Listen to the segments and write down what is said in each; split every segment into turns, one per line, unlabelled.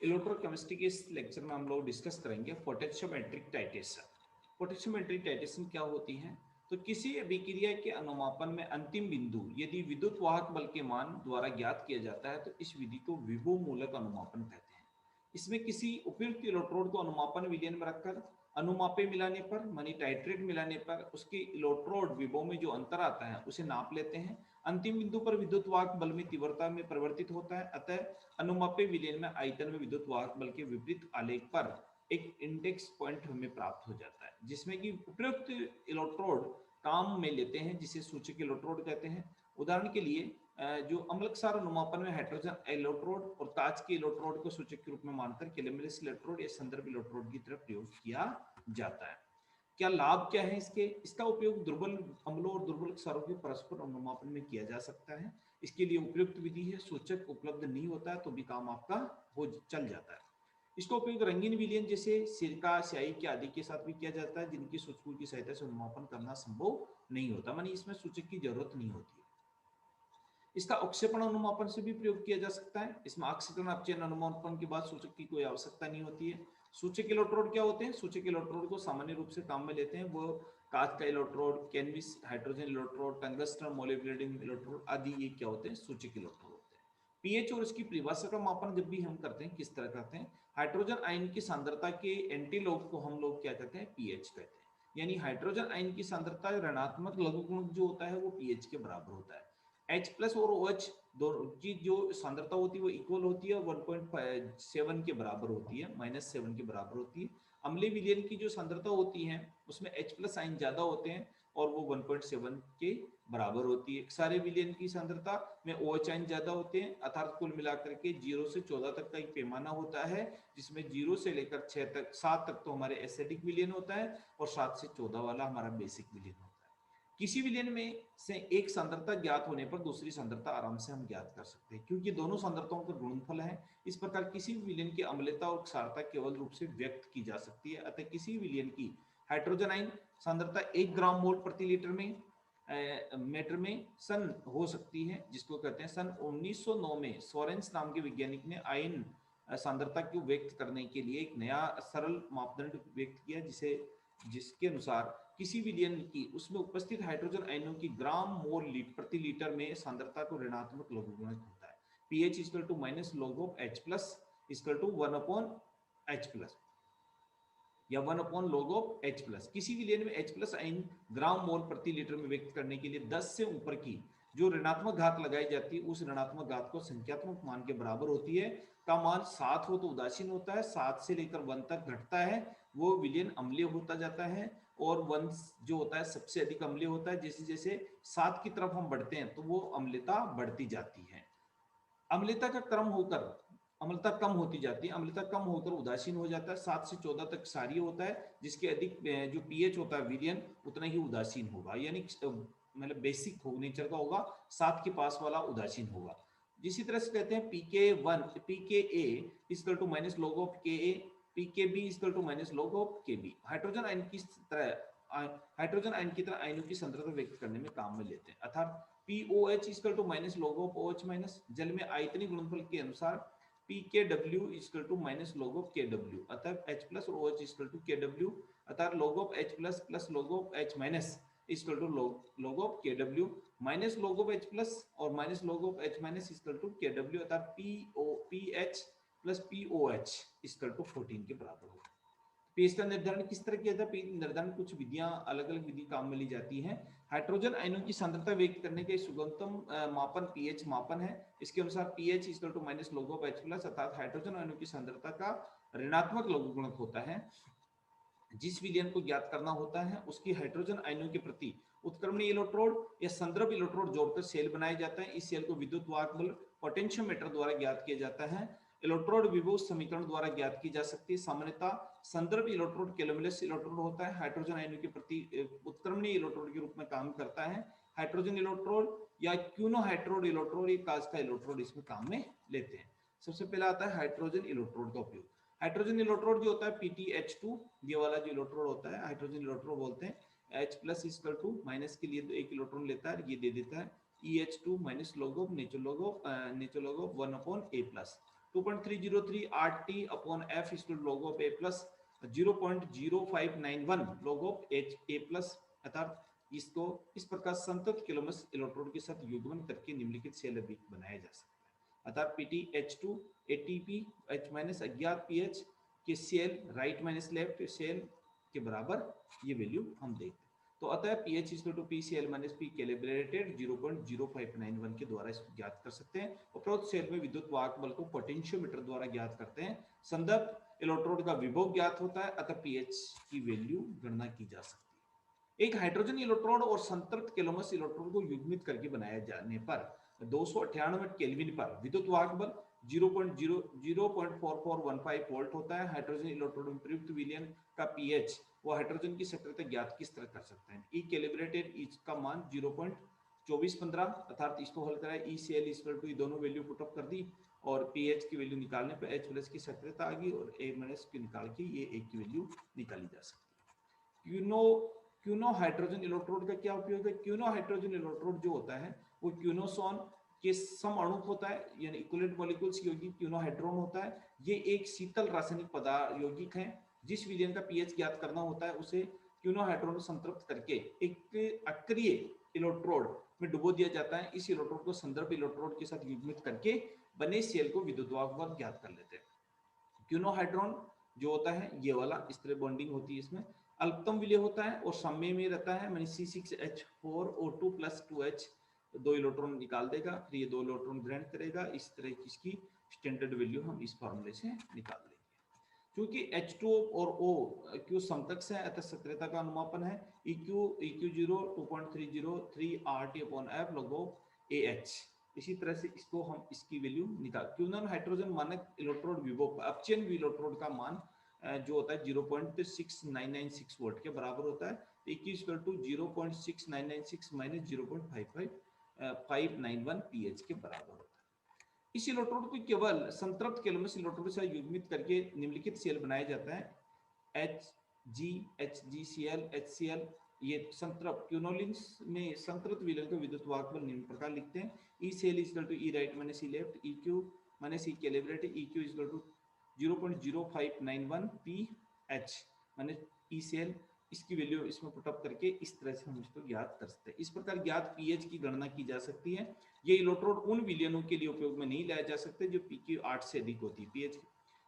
Electrochemistry के इस lecture में हम लोग डिस्कस करेंगे पोटेंशियोमेट्रिक टाइटेशन। पोटेंशियोमेट्रिक टाइटेशन क्या होती है? तो किसी अभिक्रिया के अनुमापन में अंतिम बिंदु यदि विद्युत वाहक बल के मान द्वारा ज्ञात किया जाता है तो इस विधि को विभव मूलक अनुमापन कहते हैं। इसमें किसी उपयुक्त इलेक्ट्रोड को अनुमापन विलयन में रखकर अनुमापे मिलाने पर मानी टाइट्रेट मिलाने पर उसके इलेक्ट्रोड विभव में जो अंतर आता है उसे नाप लेते हैं। अंतिम बिंदु पर विद्युत वाहक बल में तीव्रता में परिवर्तित होता है, अतः अनुमापे विलयन में आयतन में विद्युत वाहक बल के विपरीत आलेख पर एक इंडेक्स पॉइंट हमें प्राप्त हो जाता है, जिसमें कि उपयुक्त इलेक्ट्रोड काम में लेते हैं जिसे सूचक इलेक्ट्रोड कहते हैं। उदाहरण के लिए जो अम्लक्षार अनुमापन में हाइड्रोजन इलेक्ट्रोड और कांच के इलेक्ट्रोड को सूचक के रूप में मानकर कैलेमरस इलेक्ट्रोड या संदर्भ इलेक्ट्रोड की तरफ प्रयोग किया जाता है। क्या लाभ क्या है इसके? इसका उपयोग दुर्बल अम्लों और दुर्बल क्षारों के परस्पर अनुमापन में किया जा सकता है। इसके लिए उपयुक्त विधि है, सूचक उपलब्ध नहीं होता है तो भी काम आपका हो चल जाता है। इसका उपयोग रंगीन विलयन जैसे सिरका, स्याही के आदि के साथ भी किया जाता है, जिनकी सूचकों की सहायता से अनुमापन करना संभव नहीं होता, मानी इसमें सूचक की जरूरत नहीं होती है। इसका अवक्षेपण अनुमापन से भी प्रयोग किया जा सकता है। इसमें ऑक्सीकरण अपचयन अनुमापन के बाद सूचक की कोई आवश्यकता नहीं होती है। सूचक इलेक्ट्रोड क्या होते हैं? सूचक इलेक्ट्रोड को सामान्य रूप से काम में लेते हैं वो कांच का इलेक्ट्रोड, कैनविस hydrogen electrode, tungsten molybdenum electrode आदि, ये क्या होते हैं? सूचक इलेक्ट्रोड होते हैं। पीएच और इसकी परिभाषा का मापन जब भी हम करते हैं किस तरह करते हैं? हाइड्रोजन आयन की सांद्रता के एंटीलॉग को हम लोग क्या कहते हैं? पीएच कहते हैं। यानी हाइड्रोजन आयन की सांद्रता ऋणात्मक लघुगुणक जो होता है वो पीएच के बराबर होता है। H प्लस और OH दोनों की जो सांद्रता होती है वो इक्वल होती है, 1.7 के बराबर होती है, -7 के बराबर होती है। अम्लीय विलयन की जो सांद्रता होती है उसमें H प्लस आयन ज्यादा होते हैं और वो 1.7 के बराबर होती है। क्षारीय विलयन की सांद्रता में OH आयन ज्यादा होते हैं, अर्थात कुल मिलाकर के 0 से 14 तक का एक पैमाना होता है, जिसमें 0 से लेकर 6 तक 7 तक तो हमारे एसिडिक विलयन होता है और 7 से 14 वाला हमारा बेसिक विलयन होता है। किसी विलयन में से एक सांद्रता ज्ञात होने पर दूसरी सांद्रता आराम से हम ज्ञात कर सकते हैं, क्योंकि दोनों सांद्रताओं का गुणनफल है। इस प्रकार किसी भी विलयन की अम्लता और क्षारता केवल रूप से व्यक्त की जा सकती है। अतः किसी विलयन की हाइड्रोजन आयन सांद्रता 1 ग्राम मोल प्रति लीटर में मीटर में सन हो सकती है, जिसको कहते हैं। सन 1909 में सोरेंस नाम के वैज्ञानिक ने आयन सांद्रता को व्यक्त करने के लिए एक नया सरल मापदंड व्यक्त किया, जिसके अनुसार किसी विलयन की उसमें उपस्थित हाइड्रोजन आयनों की ग्राम मोल प्रति लीटर में सांद्रता को ऋणात्मक लघुगणक होता है। PH equal to minus log of H plus equal to 1 upon H plus या 1 upon log of H plus. किसी विलयन में H plus ion gram mole प्रति लीटर में व्यक्त करने के लिए 10 से ऊपर की जो ऋणात्मक घात लगाई जाती है उस ऋणात्मक घात को संख्यात्मक मान के बराबर होती है। का मान 7 हो तो उदासीन होता है, 7 से लेकर 1 तक घटता है वो विलयन अम्लीय होता जाता है, और 1 जो होता है सबसे अधिक अम्लीय होता है। जैसे जैसे 7 की तरफ हम बढ़ते हैं तो वो अम्लता बढ़ती जाती है। अम्लता का क्रम होकर अम्लता कम होती जाती है, अम्लता कम होकर उदासीन हो जाता है। 7 से 14 तक क्षारीय होता है, जिसके अधिक जो पीएच होता है विलयन उतना ही उदासीन होगा, यानी मतलब बेसिक नेचर का होगा, 7 के पास वाला उदासीन होगा। इसी तरह से कहते हैं pK1 pKa equal to minus log of Ka, pKb equal to minus log of Kb। Hydrogen ion की तरह आयनों की सांद्रता व्यक्त करने में काम में लेते हैं, अर्थात POH equal to minus log of OH minus. जल में आयतनीय गुणनफल के अनुसार pKw equal to minus log of Kw, अतः H प्लस और OH इक्वल टू Kw, अतः log of H plus plus log of H minus equal to log of Kw minus log of H plus और minus log of H minus equal to Kw, अतः PH plus POH equal to 14 के बराबर होगा। PH का निर्धारण किस तरह किया था? पीएच निर्धारण कुछ विधियां अलग अलग विधि काम में ली जाती हैं। हाइड्रोजन आयनों की सांद्रता व्यक्त करने के सुगमतम मापन पीएच मापन है। इसके अनुसार pH equal to minus log of H plus, अर्थात हाइड्रोजन आयनों की सांद्रता का ऋणात्मक लघुगणक होता है। जिस विलयन को ज्ञात करना होता है उसकी हाइड्रोजन आयनों के प्रति उत्क्रमणीय इलेक्ट्रोड या संदर्भ इलेक्ट्रोड जोड़कर सेल बनाया जाता है। इस सेल को विद्युत वाहक बल पोटेंशियोमीटर द्वारा ज्ञात किया जाता है। इलेक्ट्रोड विभव समीकरण द्वारा ज्ञात की जा सकती है। सामान्यतः संदर्भ इलेक्ट्रोड कैलोमलेस इलेक्ट्रोड होता है, हाइड्रोजन आयनों के प्रति उत्क्रमणीय इलेक्ट्रोड के रूप में काम करता है। हाइड्रोजन इलेक्ट्रोड या क्यूनोहाइड्रोड इलेक्ट्रोड, एक कांच का इलेक्ट्रोड इसमें काम में लेते हैं। सबसे पहला आता है हाइड्रोजन इलेक्ट्रोड का उपयोग। हाइड्रोजन इलेक्ट्रोड जो होता है PTH2, ये वाला जो इलेक्ट्रोड होता है हाइड्रोजन इलेक्ट्रोड बोलते हैं। H plus equal to minus के लिए तो एक इलेक्ट्रॉन लेता है, ये दे देता है EH2 minus log of natural log of 1 upon A plus. 2.303 RT upon F is to log of A plus 0.0591 log of H A plus, अर्थात इसको इस प्रकार संतत किलोमस इलेक्ट्रोड के साथ युग्मन करके निम्नलिखित सेल बनाया जा सकता है। अर्थात PT-H2 ATP H माइनस अज्ञात pH के cell right minus left cell के बराबर ये वैल्यू हम देखते हैं। तो अतः pH is to PCl minus P calibrated 0.0591 के द्वारा इसको ज्ञात कर सकते हैं। उपरोक्त सेल में विद्युत वाहक बल को पोटेंशियोमीटर द्वारा ज्ञात करते हैं। संदर्भ इलेक्ट्रोड का विभव ज्ञात होता है, अतः pH की वैल्यू गणना की जा सकती है। एक हाइड्रोजन इलेक्ट्रोड और संतृप्त केलोमस इलेक्ट्रोड को युग्मित करके बनाया जाने पर 298 केल्विन पर विद्युत वाहक बल 0.4415 वोल्ट होता है। हाइड्रोजन इलेक्ट्रोड में प्रयुक्त विलयन का pH वो हाइड्रोजन की सक्रियता ज्ञात किस तरह कर सकते हैं। ई कैलिब्रेटेड इसका मान 0.2415, अर्थात इसको हल कराए ECl इक्वल टू दोनों वैल्यू पुट अप कर दी और pH की वैल्यू निकालने पर H प्लस की सक्रियता आ गई और A माइनस की निकाल के ये A की वैल्यू निकाली जा सकती है। क्यूनो हाइड्रोजन इलेक्ट्रोड का क्या उपयोग है। क्यूनो हाइड्रोजन इलेक्ट्रोड जो होता है वो क्यूनोसॉन के सम अणु होता है, यानी इक्विवेलेंट मॉलिक्यूल्स यौगिक क्यूनोहाइड्रोन होता है। ये एक शीतल रासायनिक पदार्थ यौगिक है। जिस विलयन का pH ज्ञात करना होता है उसे क्यूनोहाइड्रोन संतृप्त करके एक अक्रिय इलेक्ट्रोड में डुबो दिया जाता है। इस इलेक्ट्रोड को संदर्भ इलेक्ट्रोड के साथ युग्मित करके बने सेल को विद्युत वाहक बल ज्ञात कर लेते हैं। क्यूनोहाइड्रोन जो होता है ये वाला इस तरह बॉन्डिंग होती है, इसमें अल्पतम विलय होता है और समय में रहता है, मानी C6H4O2 प्लस 2H, दो इलेक्ट्रॉन निकाल देगा, फिर ये दो इलेक्ट्रॉन ग्रहण करेगा। इस तरह की इसकी स्टैंडर्ड वैल्यू हम इस फॉर्मूले से निकाल लेंगे। क्योंकि H2O और O Q समकक्ष है, अतः सक्रियता का अनुमापन है EQ0 2.303 RT upon F log of AH। इसी तरह से इसको हम इसकी वैल्यू निकाल। क्यूनन हाइड्रोजन मानक इलेक्ट्रोड विभव अपचयन इलेक्ट्रोड का मान जो होता है 0.6996 वोल्ट के बराबर होता है। EQ equal to 0.6996 minus 0.591 pH के बराबर होता है। इस इलेक्ट्रोड को केवल संतृप्त केलोमस इलेक्ट्रोड से युग्मित करके निम्नलिखित सेल बनाया जाता है। Hg, HgCl, HCl ये संतृप्त क्यूनोलिन्स में संतृप्त विलयन का विद्युत वाहक बल निम्न प्रकार लिखते हैं। E cell equal to E right minus E left, EQ minus E calibrated, EQ equal to 0.0591 pH माने E सेल, इसकी वैल्यू इसमें पुट अप करके इस तरह से हम इसको ज्ञात कर सकते हैं। इस प्रकार ज्ञात pH की गणना की जा सकती है। ये इलेक्ट्रोड उन विलयनों के लिए उपयोग में नहीं लाया जा सकते जो pQ 8 से अधिक होती है। pH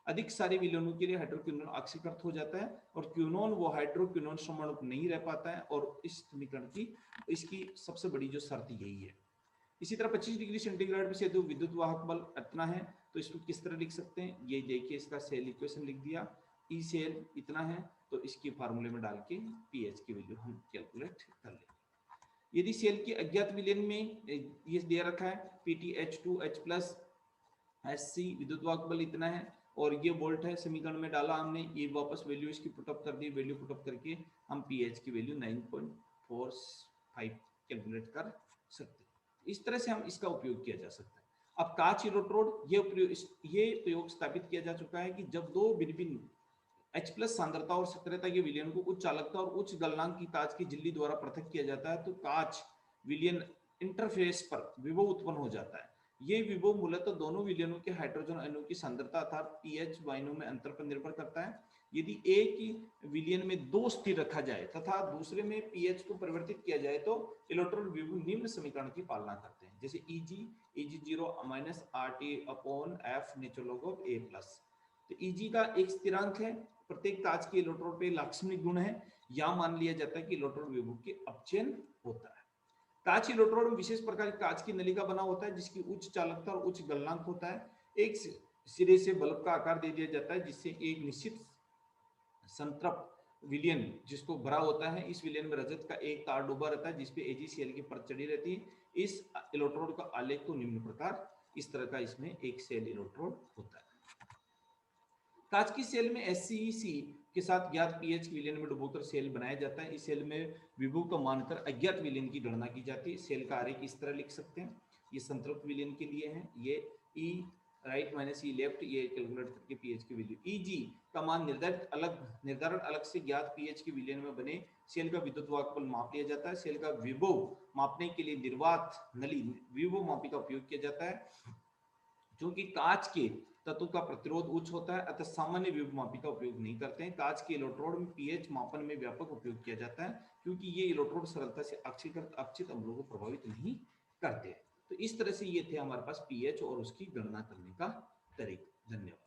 अधिक सारे विलयनों के लिए हाइड्रोक्विनोन ऑक्सीकृत हो जाता है और क्विनोन वो हाइड्रोक्विनोन समूह नहीं रह पाता है, और इस समीकरण की इसकी सबसे बड़ी जो शर्त यही है। इसी तरह 25 डिग्री सेंटीग्रेड से जो विद्युत वाहक बल इतना है, तो इसको किस तरह लिख सकते हैं, ये देखिए इसका सेल इक्वेशन लिख दिया। ई सेल इतना है तो इसकी फार्मूले में डाल के पीएच की वैल्यू हम कैलकुलेट कर लेंगे। यदि सेल की अज्ञात विलयन में ये दे रखा है PTH2H प्लस HC विद्युत वाहक बल इतना है और ये वोल्ट है, समीकरण में डाला हमने, ये वापस वैल्यू इसकी पुटअप कर दी। वैल्यू पुटअप करके हम पीएच की वैल्यू 9.45 कैलकुलेट कर सकते हैं। इस तरह से हम इसका उपयोग किया जा सकता है। अब कांच इलेक्ट्रोड ये प्रयोग स्थापित किया जा चुका है कि जब दो भिन्न H प्लस सांद्रता और सक्रियता के विलयन को उच्च चालकता और उच्च गलनांक की कांच की झिल्ली द्वारा पृथक किया जाता है तो कांच विलयन इंटरफेस पर विभव उत्पन्न हो जाता है। ये विभव मूलतः दोनों विलयनों के हाइड्रोजन अणु की सांद्रता अर्थात पीएच वाइनों में अंतर पर निर्भर करता है। यदि एक विलयन में दो स्थिर रखा जाए तथा दूसरे में पीएच को परिवर्तित किया जाए तो इलेक्ट्रॉन विभव निम्न समीकरण की पालना करते हैं, जैसे Eg0 minus RT upon F natural log of A plus. तो Eg का एक स्थिरांक है, प्रत्येक कांच के इलेक्ट्रोड पे लाक्षणिक गुण है। यह मान लिया जाता है कि इलेक्ट्रॉन विभव के अपचयन होता है। कांच इलेक्ट्रोड में विशेष प्रकार की कांच की नली का बना होता है जिसकी उच्च चालकता और उच्च गलनांक होता है। एक सिरे से बल्ब का आकार दे दिया जाता है जिससे एक निश्चित संतृप्त विलयन जिसको भरा होता है, इस विलयन में रजत का एक तार डूबा रहता है जिसपे AgCl की परत चढ़ी रहती है। इस इलेक्ट्रोड का आलेख को निम्न प्रकार इस तरह का इसमें एक सेल इलेक्ट्रोड होता है। कांच की सेल में HCEC के साथ ज्ञात पीएच विलयन में डुबोकर सेल बनाया जाता है। इस सेल में विभव को मानकर अज्ञात विलयन की गणना की जाती है। सेल का आरेख इस तरह लिख सकते हैं, ये संतृप्त विलयन के लिए है, ये E right minus E left, ये कैलकुलेट करके पीएच की वैल्यू। Eg का मान निर्धारण अलग से ज्ञात पीएच के विलयन में बने सेल का विद्युत वाहक बल माप लिया जाता है। सेल का विभव मापने के लिए निर्वात नली विभव मापी का उपयोग किया जाता है। क्योंकि कांच के तत्व का प्रतिरोध उच्च होता है, अतः सामान्य विभवमापी का उपयोग नहीं करते हैं। कांच के इलेक्ट्रोड में पीएच मापन में व्यापक उपयोग किया जाता है, क्योंकि ये इलेक्ट्रोड सरलता से अक्षीकृत अम्लों को प्रभावित नहीं करते। तो इस तरह से ये थे हमारे पास पीएच और उसकी गणना करने का तरीका। धन्यवाद।